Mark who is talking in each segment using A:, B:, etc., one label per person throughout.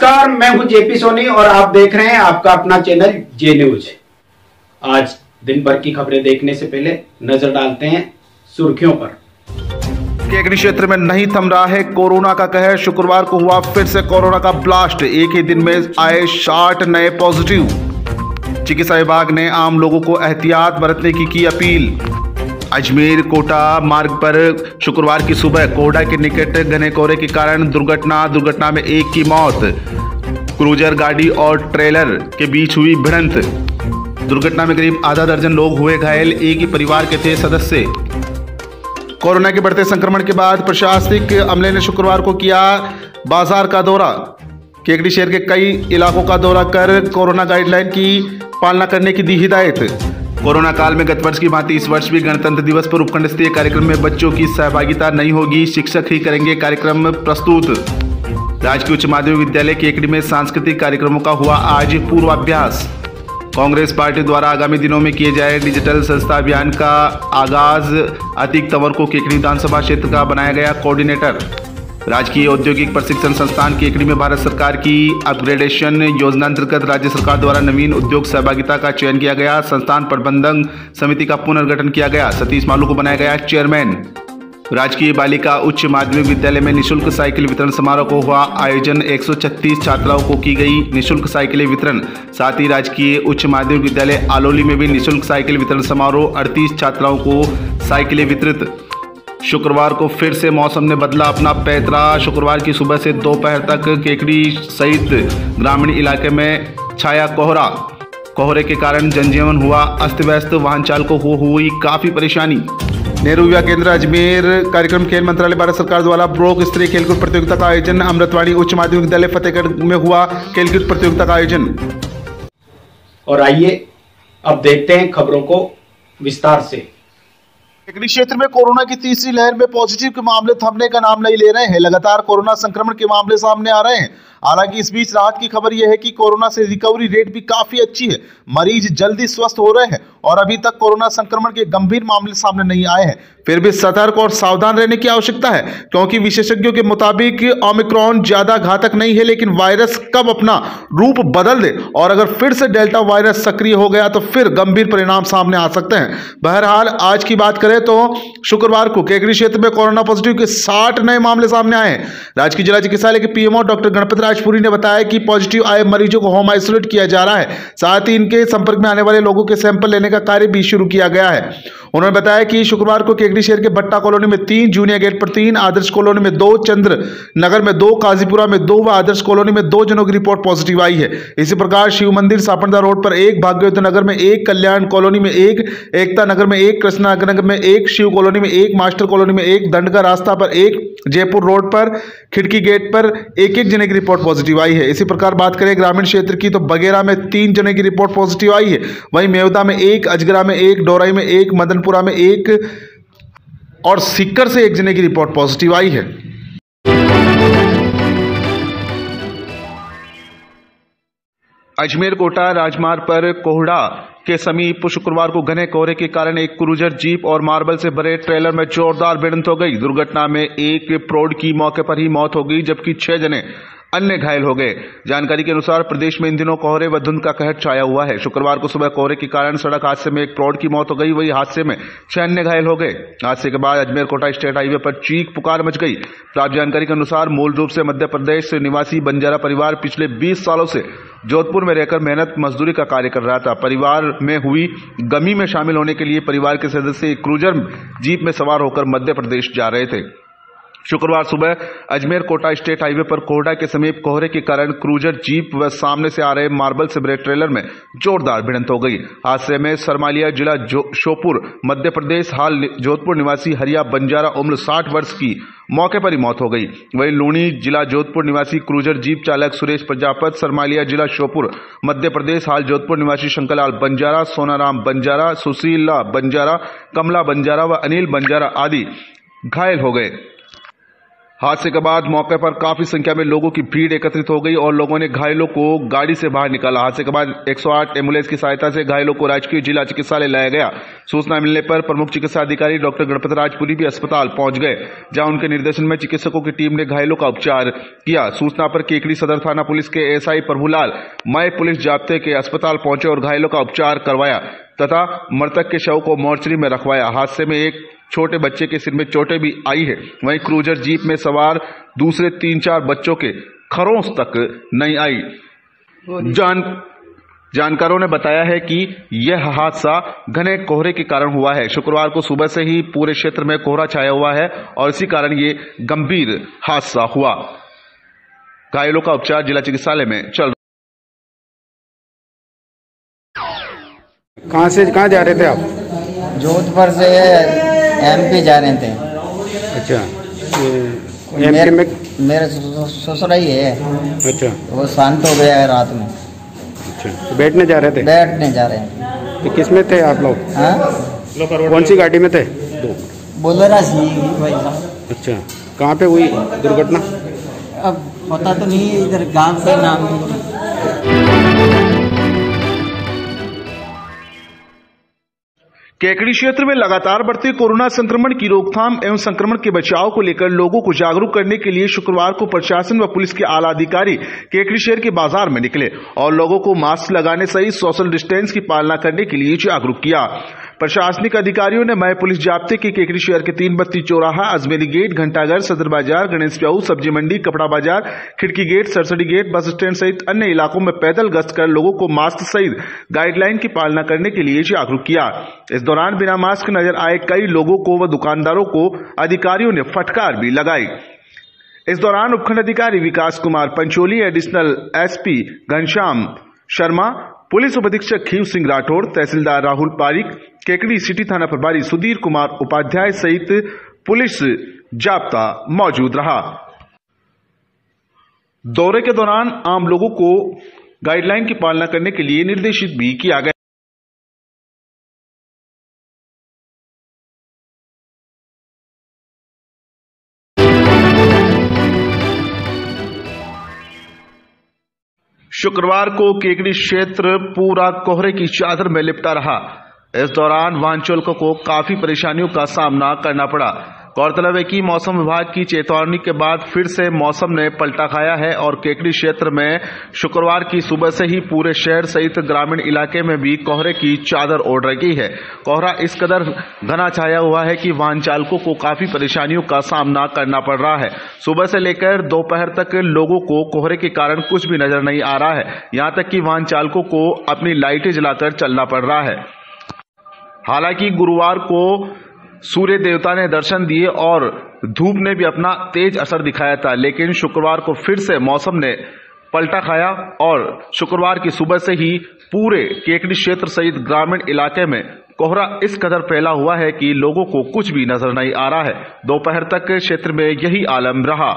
A: नमस्कार, मैं हूं जेपी सोनी और आप देख रहे हैं आपका अपना चैनल जे न्यूज। आज दिन भर की खबरें देखने से पहले नजर डालते हैं सुर्खियों पर।
B: केकड़ी क्षेत्र में नहीं थम रहा है कोरोना का कहर। शुक्रवार को हुआ फिर से कोरोना का ब्लास्ट। एक ही दिन में आए 60 नए पॉजिटिव। चिकित्सा विभाग ने आम लोगों को एहतियात बरतने की अपील। अजमेर कोटा मार्ग पर शुक्रवार की सुबह कोहड़ा के निकट घने कोहरे के कारण दुर्घटना में एक की मौत। क्रूजर गाड़ी और ट्रेलर के बीच हुई भिड़ंत। दुर्घटना में करीब आधा दर्जन लोग हुए घायल। एक ही परिवार के थे सदस्य। कोरोना के बढ़ते संक्रमण के बाद प्रशासनिक अमले ने शुक्रवार को किया बाजार का दौरा। केकड़ी शहर के कई इलाकों का दौरा कर कोरोना गाइडलाइन की पालना करने की दी हिदायत। कोरोना काल में गत वर्ष की भांति इस वर्ष भी गणतंत्र दिवस पर उपखंड स्तरीय कार्यक्रम में बच्चों की सहभागिता नहीं होगी। शिक्षक ही करेंगे कार्यक्रम प्रस्तुत। राजकीय उच्च माध्यमिक विद्यालय केकड़ी में सांस्कृतिक कार्यक्रमों का हुआ आज पूर्वाभ्यास। कांग्रेस पार्टी द्वारा आगामी दिनों में किए जाए डिजिटल संस्था अभियान का आगाज। अतीक तंवर को केकड़ी विधानसभा क्षेत्र का बनाया गया कोऑर्डिनेटर। राजकीय औद्योगिक प्रशिक्षण संस्थान केकड़ी में भारत सरकार की अपग्रेडेशन योजना अंतर्गत राज्य सरकार द्वारा नवीन उद्योग सहभागिता का चयन किया गया। संस्थान प्रबंधन समिति का पुनर्गठन किया गया। सतीश मालू को बनाया गया चेयरमैन। राजकीय बालिका उच्च माध्यमिक विद्यालय में निःशुल्क साइकिल वितरण समारोह को हुआ आयोजन। 136 छात्राओं को की गई निःशुल्क साइकिल वितरण। साथ ही राजकीय उच्च माध्यमिक विद्यालय आलोली में भी निःशुल्क साइकिल वितरण समारोह। 38 छात्राओं को साइकिलें वितरित। शुक्रवार को फिर से मौसम ने बदला अपना पैतरा। शुक्रवार की सुबह से दोपहर तक केकड़ी सहित ग्रामीण इलाके में छाया कोहरा। कोहरे के कारण जनजीवन हुआ अस्त व्यस्त। वाहन चालकों को हुई काफी परेशानी। नेहरू युवा केंद्र अजमेर कार्यक्रम खेल मंत्रालय भारत सरकार द्वारा ब्लॉक स्तरीय खेलकूद प्रतियोगिता का आयोजन। अमृतवाणी उच्च माध्यमिक विद्यालय फतेहगढ़ में हुआ खेलकूद प्रतियोगिता का आयोजन।
A: और आइए अब देखते हैं खबरों को विस्तार से।
B: केकड़ी क्षेत्र में कोरोना की तीसरी लहर में पॉजिटिव के मामले थमने का नाम नहीं ले रहे हैं। लगातार कोरोना संक्रमण के मामले सामने आ रहे हैं। हालांकि इस बीच राहत की खबर यह है कि कोरोना से रिकवरी रेट भी काफी अच्छी है। मरीज जल्दी स्वस्थ हो रहे हैं और अभी तक कोरोना संक्रमण के गंभीर मामले सामने नहीं आए हैं। फिर भी सतर्क और सावधान रहने की आवश्यकता है, क्योंकि विशेषज्ञों के मुताबिक ओमिक्रॉन ज्यादा घातक नहीं है, लेकिन वायरस कब अपना रूप बदल दे और अगर फिर से डेल्टा वायरस सक्रिय हो गया तो फिर गंभीर परिणाम सामने आ सकते हैं। बहरहाल आज की बात करें तो शुक्रवार को केकड़ी क्षेत्र में कोरोना पॉजिटिव के 60 नए मामले सामने आए हैं। राजकीय जिला चिकित्सालय के पीएमओ डॉक्टर गणपत राजपुरी ने बताया कि पॉजिटिव आए मरीजों को होम आइसोलेट किया जा रहा है। साथ ही इनके संपर्क में आने वाले लोगों के सैंपल लेने का कार्य भी शुरू किया गया है। उन्होंने बताया कि शुक्रवार को केकड़ी शहर के भट्टा कॉलोनी में 3, जूनियर गेट पर 3, आदर्श कॉलोनी में 2, चंद्र नगर में 2, काजीपुरा में 2 व आदर्श कॉलोनी में 2 जनों की रिपोर्ट पॉजिटिव आई है। इसी प्रकार शिव मंदिर सापड़दा रोड पर 1, भाग्यवती नगर में 1, कल्याण कॉलोनी में 1, एकता नगर में 1, कृष्णा नगर में 1, शिव कॉलोनी में 1, मास्टर कॉलोनी में 1, दंडका रास्ता पर 1, जयपुर रोड पर खिड़की गेट पर 1 जने की रिपोर्ट पॉजिटिव आई है। इसी प्रकार बात करें ग्रामीण क्षेत्र की तो बगेरा में 3 जने की रिपोर्ट पॉजिटिव आई है। वहीं मेवदा में 1, अजगरा में 1, डोराई में 1, मदनपुरा में 1 और सीकर से 1 जने की रिपोर्ट पॉजिटिव आई है। अजमेर कोटा राजमार्ग पर कोहड़ा के समीप शुक्रवार को घने कोहरे के कारण एक क्रूजर जीप और मार्बल से भरे ट्रेलर में जोरदार भिड़ंत हो गई। दुर्घटना में एक प्रौढ़ की मौके पर ही मौत हो गई, जबकि 6 जने अन्य घायल हो गए। जानकारी के अनुसार प्रदेश में इन दिनों कोहरे व धुंध का कहर छाया हुआ है। शुक्रवार को सुबह कोहरे के कारण सड़क हादसे में एक प्रौढ़ की मौत हो गई। वही हादसे में 6 अन्य घायल हो गए। हादसे के बाद अजमेर कोटा स्टेट हाईवे पर चीख पुकार मच गई। प्राप्त जानकारी के अनुसार मूल रूप से मध्य प्रदेश निवासी बंजारा परिवार पिछले 20 सालों से जोधपुर में रहकर मेहनत मजदूरी का कार्य कर रहा था। परिवार में हुई गमी में शामिल होने के लिए परिवार के सदस्य एक क्रूजर जीप में सवार होकर मध्य प्रदेश जा रहे थे। शुक्रवार सुबह अजमेर कोटा स्टेट हाईवे पर कोहड़ा के समीप कोहरे के कारण क्रूजर जीप व सामने से आ रहे मार्बल से भरे ट्रेलर में जोरदार भिड़ंत हो गई। हादसे में सरमालिया जिला श्योपुर मध्य प्रदेश हाल जोधपुर निवासी हरिया बंजारा उम्र 60 वर्ष की मौके पर ही मौत हो गई। वहीं लूणी जिला जोधपुर निवासी क्रूजर जीप चालक सुरेश प्रजापत, सरमालिया जिला श्योपुर मध्य प्रदेश हाल जोधपुर निवासी शंकरलाल बंजारा, सोनाराम बंजारा, सुशीला बंजारा, कमला बंजारा व अनिल बंजारा आदि घायल हो गए। हादसे के बाद मौके पर काफी संख्या में लोगों की भीड़ एकत्रित हो गई और लोगों ने घायलों को गाड़ी से बाहर निकाला। हादसे के बाद 108 एम्बुलेंस की सहायता से घायलों को राजकीय जिला चिकित्सालय लाया गया। सूचना मिलने पर प्रमुख चिकित्सा अधिकारी डॉक्टर गणपत राजपुरी भी अस्पताल पहुंच गए, जहां उनके निर्देशन में चिकित्सकों की टीम ने घायलों का उपचार किया। सूचना पर केकड़ी सदर थाना पुलिस के एसआई प्रभुलाल मय पुलिस जाब्ते के अस्पताल पहुंचे और घायलों का उपचार करवाया तथा मृतक के शव को मोर्चरी में रखवाया। हादसे में एक छोटे बच्चे के सिर में चोटें भी आई है। वहीं क्रूजर जीप में सवार दूसरे 3-4 बच्चों के खरोंच तक नहीं आई। जानकारों ने बताया है कि यह हादसा घने कोहरे के कारण हुआ है। शुक्रवार को सुबह से ही पूरे क्षेत्र में कोहरा छाया हुआ है और इसी कारण ये गंभीर हादसा हुआ। घायलों का उपचार जिला चिकित्सालय में चल।
A: कहाँ से कहाँ जा रहे थे आप?
C: जोधपुर से एमपी जा रहे थे।
A: अच्छा, एमपी में
C: मेरे ससुर ही है।
A: अच्छा,
C: वो शांत हो गया है रात में।
A: अच्छा, तो बैठने जा रहे थे?
C: बैठने जा रहे हैं।
A: तो किस में थे आप लोग?
C: हाँ,
A: कौन सी गाड़ी में थे?
C: बोलेरा सी भाई।
A: अच्छा, कहाँ पे हुई दुर्घटना?
C: अब पता तो नहीं, इधर गांव का नाम
B: केकड़ी क्षेत्र में लगातार बढ़ते कोरोना संक्रमण की रोकथाम एवं संक्रमण के बचाव को लेकर लोगों को जागरूक करने के लिए शुक्रवार को प्रशासन व पुलिस के आला अधिकारी केकड़ी शहर के बाजार में निकले और लोगों को मास्क लगाने सहित सोशल डिस्टेंस की पालना करने के लिए जागरूक किया। प्रशासनिक अधिकारियों ने मय पुलिस जाब्ते के केकड़ी शहर के 3 बत्ती चौराहा, अजमेरी गेट, घंटाघर, सदर बाजार, गणेश प्याऊ, सब्जी मंडी, कपड़ा बाजार, खिड़की gate, Sarsadi gate, bus stand सहित अन्य इलाकों में पैदल गश्त कर लोगों को मास्क सहित गाइडलाइन की पालना करने के लिए जागरूक किया। इस दौरान बिना मास्क नजर आए कई लोगों को व दुकानदारों को अधिकारियों ने फटकार भी लगाई। इस दौरान उपखंड अधिकारी Vikas Kumar Pancholi, additional SP Ghanshyam Sharma, police उप अधीक्षक खीव सिंह राठौड़, तहसीलदार राहुल पारिक, केकड़ी सिटी थाना प्रभारी सुधीर कुमार उपाध्याय सहित पुलिस जाब्ता मौजूद रहा। दौरे के दौरान आम लोगों को गाइडलाइन की पालना करने के लिए निर्देशित भी किया गया। शुक्रवार को केकड़ी क्षेत्र पूरा कोहरे की चादर में लिपटा रहा। इस दौरान वाहन चालकों को काफी परेशानियों का सामना करना पड़ा। गौरतलब है कि मौसम विभाग की चेतावनी के बाद फिर से मौसम ने पलटा खाया है और केकड़ी क्षेत्र में शुक्रवार की सुबह से ही पूरे शहर सहित ग्रामीण इलाके में भी कोहरे की चादर ओढ़ रखी है। कोहरा इस कदर घना छाया हुआ है कि वाहन चालकों को काफी परेशानियों का सामना करना पड़ रहा है। सुबह से लेकर दोपहर तक लोगों को कोहरे के कारण कुछ भी नजर नहीं आ रहा है। यहाँ तक कि वाहन चालकों को अपनी लाइटें जलाकर चलना पड़ रहा है। हालांकि गुरुवार को सूर्य देवता ने दर्शन दिए और धूप ने भी अपना तेज असर दिखाया था, लेकिन शुक्रवार को फिर से मौसम ने पलटा खाया और शुक्रवार की सुबह से ही पूरे केकड़ी क्षेत्र सहित ग्रामीण इलाके में कोहरा इस कदर फैला हुआ है कि लोगों को कुछ भी नजर नहीं आ रहा है। दोपहर तक क्षेत्र में यही आलम रहा।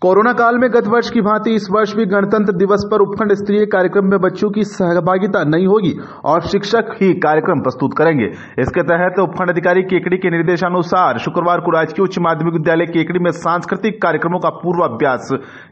B: कोरोना काल में गत वर्ष की भांति इस वर्ष भी गणतंत्र दिवस पर उपखंड स्तरीय कार्यक्रम में बच्चों की सहभागिता नहीं होगी और शिक्षक ही कार्यक्रम प्रस्तुत करेंगे। इसके तहत उपखंड अधिकारी केकड़ी के निर्देशानुसार शुक्रवार को राजकीय उच्च माध्यमिक विद्यालय केकड़ी में सांस्कृतिक कार्यक्रमों का पूर्वाभ्यास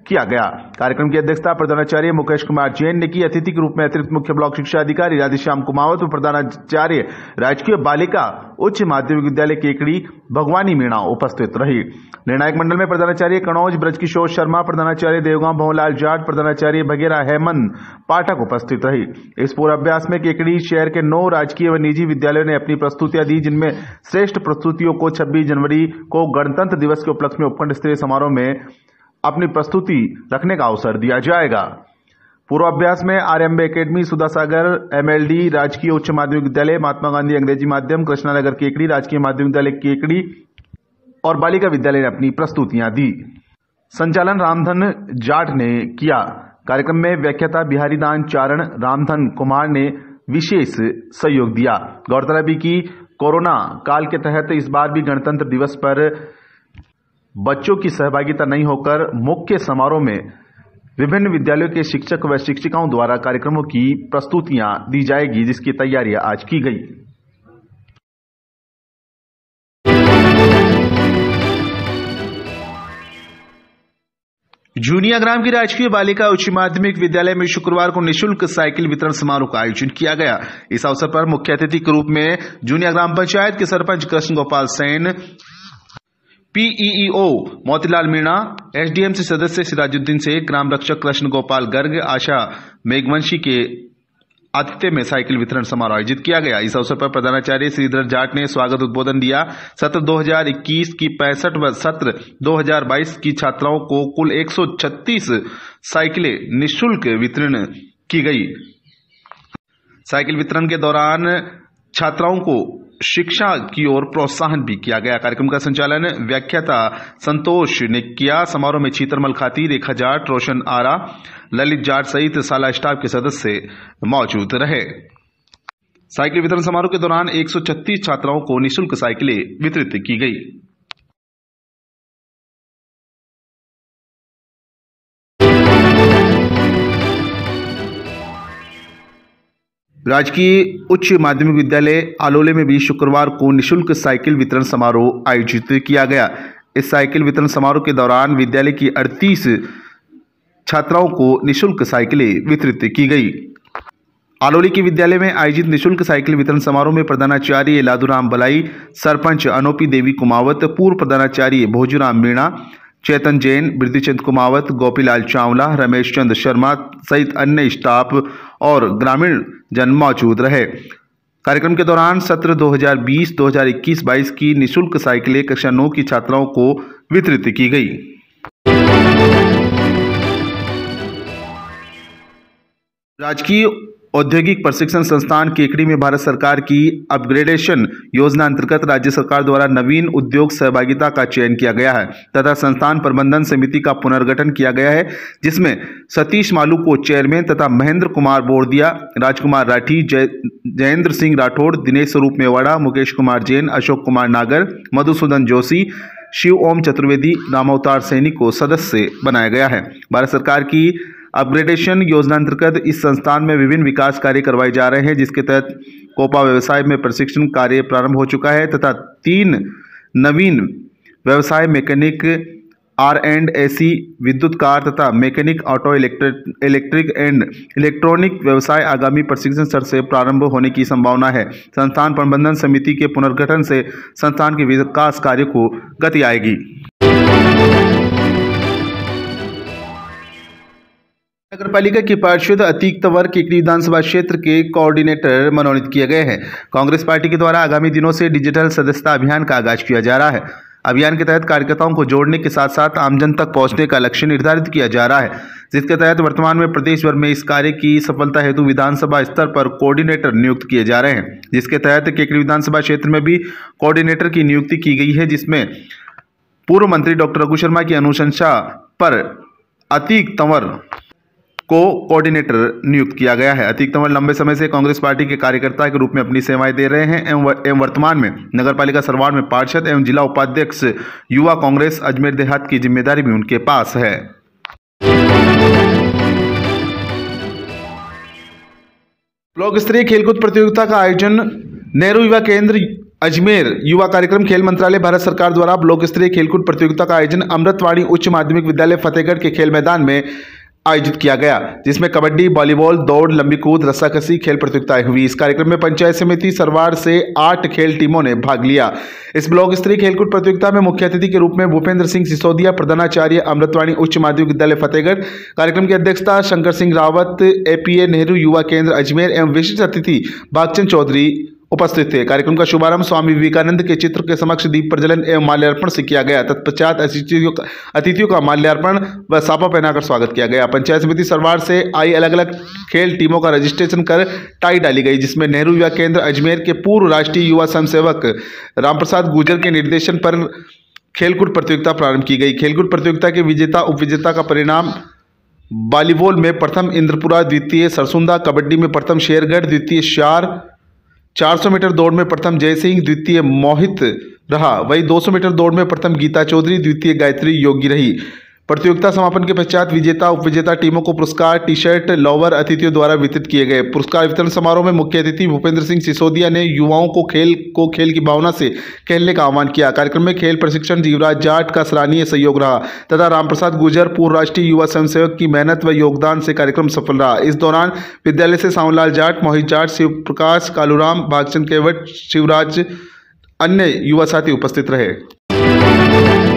B: किया गया। कार्यक्रम की अध्यक्षता प्रधानाचार्य मुकेश कुमार जैन ने की। अतिथि के रूप में अतिरिक्त मुख्य ब्लॉक शिक्षा अधिकारी राधेश्याम कुमावत व प्रधानाचार्य राजकीय बालिका उच्च माध्यमिक विद्यालय केकड़ी भगवानी मीणा उपस्थित रही। निर्णायक मंडल में प्रधानाचार्य कनौज ब्रजकिशोर शर्मा, प्रधानाचार्य देवगांव भवनलाल जाट, प्रधानाचार्य बघेरा हेमंत पाठक उपस्थित रही। इस पूर्वाभ्यास में केकड़ी शहर के 9 राजकीय व निजी विद्यालयों ने अपनी प्रस्तुतियां दी, जिनमें श्रेष्ठ प्रस्तुतियों को 26 जनवरी को गणतंत्र दिवस के उपलक्ष्य में उपखंड स्तरीय समारोह में अपनी प्रस्तुति रखने का अवसर दिया जाएगा। पूर्वाभ्यास में आर्यम्बे एकेडमी, सुधासागर MLD राजकीय उच्च माध्यमिक विद्यालय, महात्मा गांधी अंग्रेजी माध्यम, कृष्णानगर केकड़ी राजकीय माध्यमिक विद्यालय केकड़ी और बालिका विद्यालय ने अपनी प्रस्तुतियां दी। संचालन रामधन जाट ने किया। कार्यक्रम में व्याख्याता बिहारी दान चारण रामधन कुमार ने विशेष सहयोग दिया। गौरतलब है कि कोरोना काल के तहत इस बार भी गणतंत्र दिवस पर बच्चों की सहभागिता नहीं होकर मुख्य समारोह में विभिन्न विद्यालयों के शिक्षक व शिक्षिकाओं द्वारा कार्यक्रमों की प्रस्तुतियां दी जाएगी, जिसकी तैयारियां आज की गई। जूनियाग्राम की राजकीय बालिका उच्च माध्यमिक विद्यालय में शुक्रवार को निःशुल्क साइकिल वितरण समारोह का आयोजन किया गया। इस अवसर पर मुख्य अतिथि के रूप में जूनियाग्राम पंचायत के सरपंच कृष्ण गोपाल सेन, पीईओ मोतीलाल मीणा, एसडीएमसी सदस्य सिराजुद्दीन शेख, ग्राम रक्षक कृष्ण गोपाल गर्ग, आशा मेघवंशी के आतिथ्य में साइकिल वितरण समारोह आयोजित किया गया। इस अवसर पर प्रधानाचार्य श्रीधर जाट ने स्वागत उद्बोधन दिया। सत्र 2021 की 65 व सत्र 2022 की छात्राओं को कुल 136 साइकिलें निःशुल्क वितरण की गई। साइकिल वितरण के दौरान छात्राओं को शिक्षा की ओर प्रोत्साहन भी किया गया। कार्यक्रम का संचालन व्याख्याता संतोष ने किया। समारोह में छीतरमल खाती, रेखा जाट, रोशन आरा, ललित जाट सहित शाला स्टाफ के सदस्य मौजूद रहे। साइकिल वितरण समारोह के दौरान 136 छात्राओं को निःशुल्क साइकिलें वितरित की गई। राजकीय उच्च माध्यमिक विद्यालय आलोले में भी शुक्रवार को निःशुल्क साइकिल वितरण समारोह आयोजित किया गया। इस साइकिल वितरण समारोह के दौरान विद्यालय की 38 छात्राओं को निःशुल्क साइकिलें वितरित की गई। आलोली के विद्यालय में आयोजित निःशुल्क साइकिल वितरण समारोह में प्रधानाचार्य लादूराम बलाई, सरपंच अनोपी देवी कुमावत, पूर्व प्रधानाचार्य भोजूराम मीणा, चेतन जैन, वृद्धिचंद कुमावत, गोपीलाल चावला, रमेश चंद शर्मा सहित अन्य स्टाफ और ग्रामीण जन मौजूद रहे। कार्यक्रम के दौरान सत्र 2020-2021-22 की निःशुल्क साइकिलें कक्षा 9 की छात्राओं को वितरित की गई। राजकीय औद्योगिक प्रशिक्षण संस्थान केकड़ी में भारत सरकार की अपग्रेडेशन योजना अंतर्गत राज्य सरकार द्वारा नवीन उद्योग सहभागिता का चयन किया गया है तथा संस्थान प्रबंधन समिति का पुनर्गठन किया गया है, जिसमें सतीश मालू को चेयरमैन तथा महेंद्र कुमार बोरदिया, राजकुमार राठी, जयेंद्र सिंह राठौड़, दिनेश स्वरूप मेवाड़ा, मुकेश कुमार जैन, अशोक कुमार नागर, मधुसूदन जोशी, शिव ओम चतुर्वेदी, रामावतार सैनी को सदस्य बनाया गया है। भारत सरकार की अपग्रेडेशन योजना अंतर्गत इस संस्थान में विभिन्न विकास कार्य करवाए जा रहे हैं, जिसके तहत कोपा व्यवसाय में प्रशिक्षण कार्य प्रारंभ हो चुका है तथा 3 नवीन व्यवसाय मैकेनिक, R&AC, विद्युत कार तथा mechanic auto, electric and electronic व्यवसाय आगामी प्रशिक्षण सत्र से प्रारंभ होने की संभावना है। संस्थान प्रबंधन समिति के पुनर्गठन से संस्थान के विकास कार्य को गति आएगी। नगरपालिका के पार्षद अतीक तंवर केकड़ी विधानसभा क्षेत्र के कोऑर्डिनेटर मनोनीत किए गए हैं। कांग्रेस पार्टी के द्वारा आगामी दिनों से डिजिटल सदस्यता अभियान का आगाज किया जा रहा है। अभियान के तहत कार्यकर्ताओं को जोड़ने के साथ साथ आमजन तक पहुंचने का लक्ष्य निर्धारित किया जा रहा है, जिसके तहत वर्तमान में प्रदेश भर में इस कार्य की सफलता हेतु विधानसभा स्तर पर कोऑर्डिनेटर नियुक्त किए जा रहे हैं। जिसके तहत केकड़ी विधानसभा क्षेत्र में भी कोऑर्डिनेटर की नियुक्ति की गई है, जिसमें पूर्व मंत्री डॉक्टर रघु शर्मा की अनुशंसा पर अतीक तंवर को कोऑर्डिनेटर नियुक्त किया गया है। अतीक तंवर लंबे समय से कांग्रेस पार्टी के कार्यकर्ता के रूप में अपनी सेवाएं दे रहे हैं एवं वर्तमान में नगरपालिका सरवाड़ में पार्षद एवं जिला उपाध्यक्ष युवा कांग्रेस अजमेर देहात की जिम्मेदारी भी उनके पास है। ब्लॉक स्तरीय खेलकूद प्रतियोगिता का आयोजन नेहरू युवा केंद्र अजमेर युवा कार्यक्रम खेल मंत्रालय भारत सरकार द्वारा ब्लॉक स्तरीय खेलकूद प्रतियोगिता का आयोजन अमृतवाणी उच्च माध्यमिक विद्यालय फतेहगढ़ के खेल मैदान में आयोजित किया गया, जिसमें कबड्डी, वॉलीबॉल, दौड़, लंबी कूद, रस्साकसी खेल प्रतियोगिताएं हुई। इस कार्यक्रम में पंचायत समिति सरवाड़ से 8 खेल टीमों ने भाग लिया। इस ब्लॉक स्तरीय खेलकूद प्रतियोगिता में मुख्य अतिथि के रूप में भूपेंद्र सिंह सिसोदिया, प्रधानाचार्य अमृतवाणी उच्च माध्यमिक विद्यालय फतेहगढ़, कार्यक्रम की अध्यक्षता शंकर सिंह रावत, एपीए नेहरू युवा केंद्र अजमेर एवं विशिष्ट अतिथि भागचंद चौधरी उपस्थित थे। कार्यक्रम का शुभारंभ स्वामी विवेकानंद के चित्र के समक्ष दीप प्रज्वलन एवं माल्यार्पण से किया गया। तत्पश्चात अतिथियों का माल्यार्पण व साफा पहनाकर स्वागत किया गया। पंचायत समिति सरवाड़ से आई अलग अलग खेल टीमों का रजिस्ट्रेशन कर टाई डाली गई, जिसमें नेहरू युवा केंद्र अजमेर के पूर्व राष्ट्रीय युवा स्वयंसेवक रामप्रसाद गुर्जर के निर्देशन पर खेलकूद प्रतियोगिता प्रारंभ की गई। खेलकूद प्रतियोगिता के विजेता उपविजेता का परिणाम वॉलीबॉल में प्रथम इंद्रपुरा, द्वितीय सरसुंदा, कबड्डी में प्रथम शेरगढ़, द्वितीय 400 मीटर दौड़ में प्रथम जय सिंह, द्वितीय मोहित रहा। वही 200 मीटर दौड़ में प्रथम गीता चौधरी, द्वितीय गायत्री योगी रही। प्रतियोगिता समापन के पश्चात विजेता उपविजेता टीमों को पुरस्कार, टी शर्ट, लोवर अतिथियों द्वारा वितरित किए गए। पुरस्कार वितरण समारोह में मुख्य अतिथि भूपेंद्र सिंह सिसोदिया ने युवाओं को खेल की भावना से खेलने का आह्वान किया। कार्यक्रम में खेल प्रशिक्षण जीवराज जाट का सराहनीय सहयोग रहा तथा रामप्रसाद गुर्जर पूर्व राष्ट्रीय युवा स्वयंसेवक की मेहनत व योगदान से कार्यक्रम सफल रहा। इस दौरान विद्यालय से सावनलाल जाट, मोहित जाट, शिव प्रकाश, कालूराम, भागचंद केवट, शिवराज अन्य युवा साथी उपस्थित रहे।